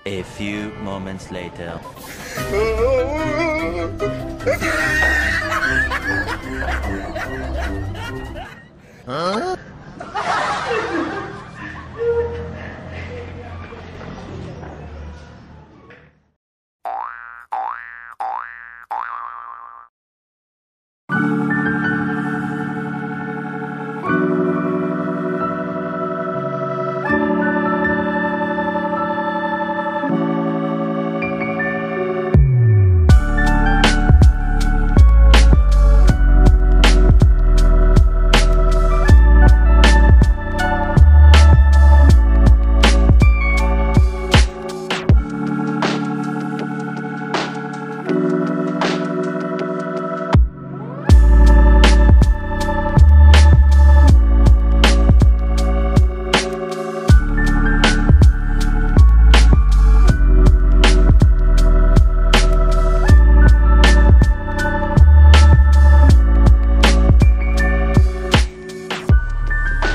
A few moments later. Huh?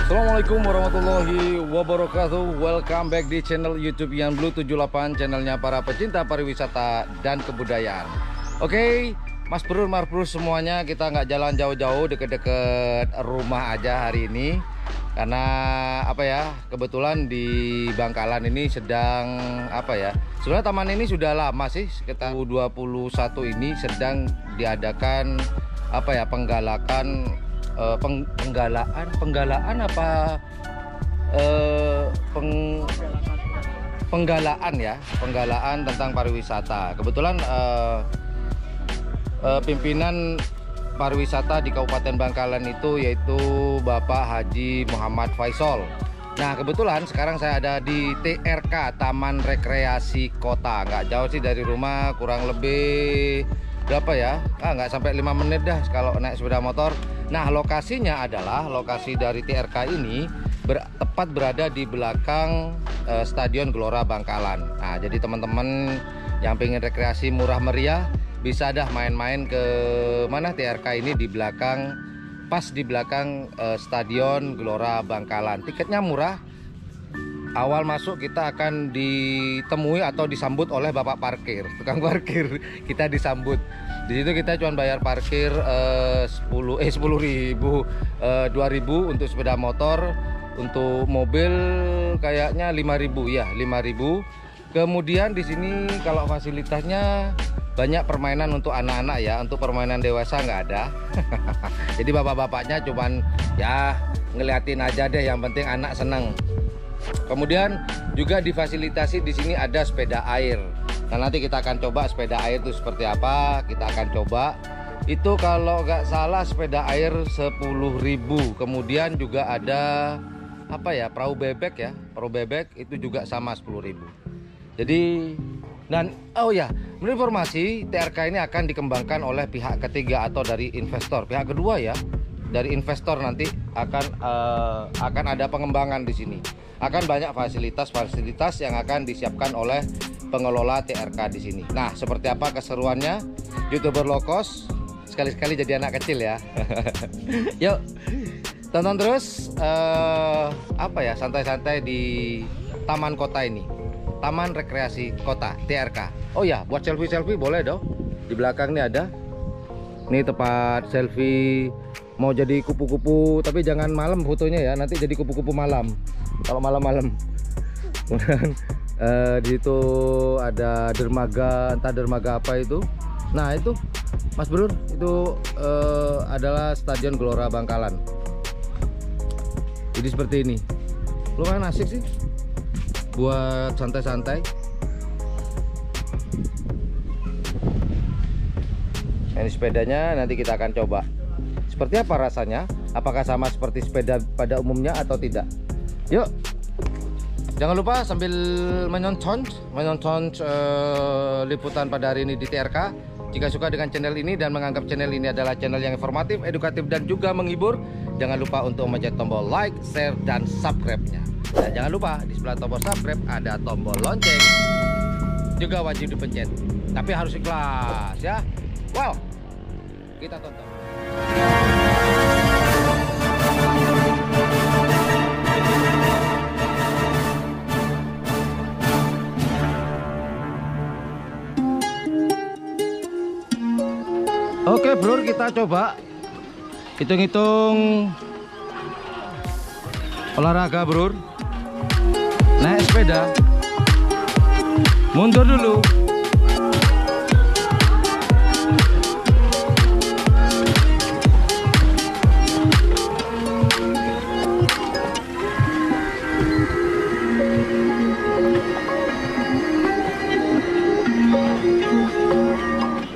Assalamualaikum warahmatullahi wabarakatuh. Welcome back di channel YouTube Yan Blue 78, channelnya para pecinta pariwisata dan kebudayaan. Oke, Mas Bro, Mas Bro semuanya, kita nggak jalan jauh-jauh, deket-deket rumah aja hari ini. Karena apa ya, kebetulan di Bangkalan ini sedang apa ya, sebenarnya taman ini sudah lama sih, sekitar 2021 ini sedang diadakan apa ya, penggalaan penggalaan tentang pariwisata. Kebetulan pimpinan pariwisata di Kabupaten Bangkalan itu yaitu Bapak Haji Muhammad Faisal. Nah, kebetulan sekarang saya ada di TRK, Taman Rekreasi Kota. Nggak jauh sih dari rumah, kurang lebih berapa ya? Nggak sampai 5 menit dah kalau naik sepeda motor. Nah, lokasinya adalah lokasi dari TRK ini tepat berada di belakang Stadion Gelora Bangkalan. Nah, jadi teman-teman yang pengen rekreasi murah meriah bisa dah main-main ke mana TRK ini, di belakang, pas di belakang Stadion Gelora Bangkalan. Tiketnya murah. Awal masuk kita akan ditemui atau disambut oleh bapak parkir, tukang parkir. Kita disambut. Di situ kita cuma bayar parkir 10.000, 2.000 untuk sepeda motor, untuk mobil kayaknya 5.000 ya, 5.000. Kemudian di sini kalau fasilitasnya banyak permainan untuk anak-anak ya, untuk permainan dewasa nggak ada. Jadi bapak-bapaknya cuman ya ngeliatin aja deh, yang penting anak seneng. Kemudian juga difasilitasi di sini ada sepeda air. Nah, nanti kita akan coba sepeda air itu seperti apa, kita akan coba. Itu kalau nggak salah sepeda air 10.000. Kemudian juga ada apa ya, perahu bebek ya, perahu bebek itu juga sama 10.000. Jadi, dan oh ya, menurut informasi TRK ini akan dikembangkan oleh pihak ketiga atau dari investor, pihak kedua ya, dari investor. Nanti akan ada pengembangan di sini. Akan banyak fasilitas-fasilitas yang akan disiapkan oleh pengelola TRK di sini. Nah, seperti apa keseruannya? YouTuber low cost sekali-sekali jadi anak kecil ya. Yuk, tonton terus apa ya, santai-santai di taman kota ini, Taman Rekreasi Kota TRK. Oh ya, buat selfie-selfie boleh dong. Di belakang nih ada. Ini tempat selfie. Mau jadi kupu-kupu, tapi jangan malam fotonya ya, nanti jadi kupu-kupu malam. Kalau malam-malam. Kemudian di situ ada dermaga, entah dermaga apa itu. Nah, itu Mas Bro, itu adalah Stadion Gelora Bangkalan. Jadi seperti ini. Lumayan asik sih buat santai-santai. Ini sepedanya nanti kita akan coba. Seperti apa rasanya? Apakah sama seperti sepeda pada umumnya atau tidak? Yuk, jangan lupa sambil menonton liputan pada hari ini di TRK. Jika suka dengan channel ini dan menganggap channel ini adalah channel yang informatif, edukatif, dan juga menghibur, jangan lupa untuk mencet tombol like, share, dan subscribe-nya. Dan jangan lupa di sebelah tombol subscribe ada tombol lonceng, juga wajib dipencet. Tapi harus ikhlas ya. Wow, kita tonton. Oke bro, kita coba hitung-hitung olahraga bro. Naik sepeda, mundur dulu.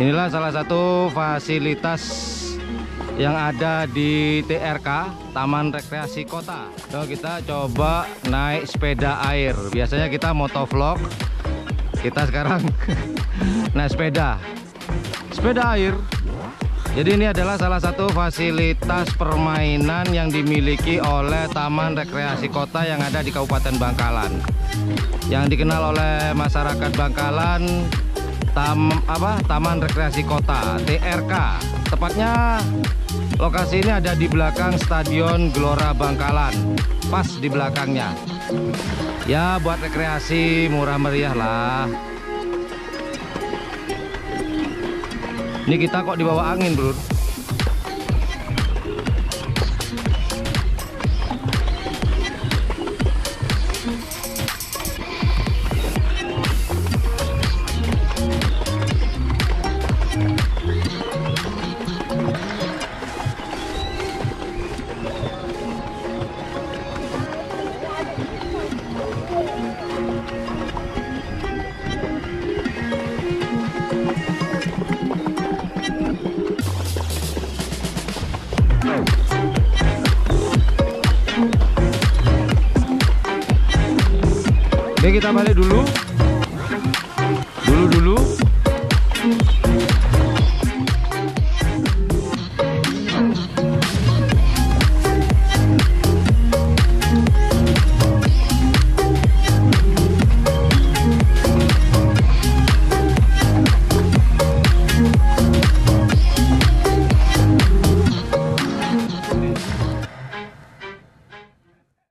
Inilah salah satu fasilitas yang ada di TRK, Taman Rekreasi Kota. So, kita coba naik sepeda air. Biasanya kita motovlog, kita sekarang naik sepeda air. Jadi ini adalah salah satu fasilitas permainan yang dimiliki oleh Taman Rekreasi Kota yang ada di Kabupaten Bangkalan, yang dikenal oleh masyarakat Bangkalan Taman Rekreasi Kota TRK. Tepatnya lokasi ini ada di belakang Stadion Gelora Bangkalan, pas di belakangnya. Ya buat rekreasi murah meriah lah. Ini kita kok di bawah angin bro. Oke, kita balik dulu.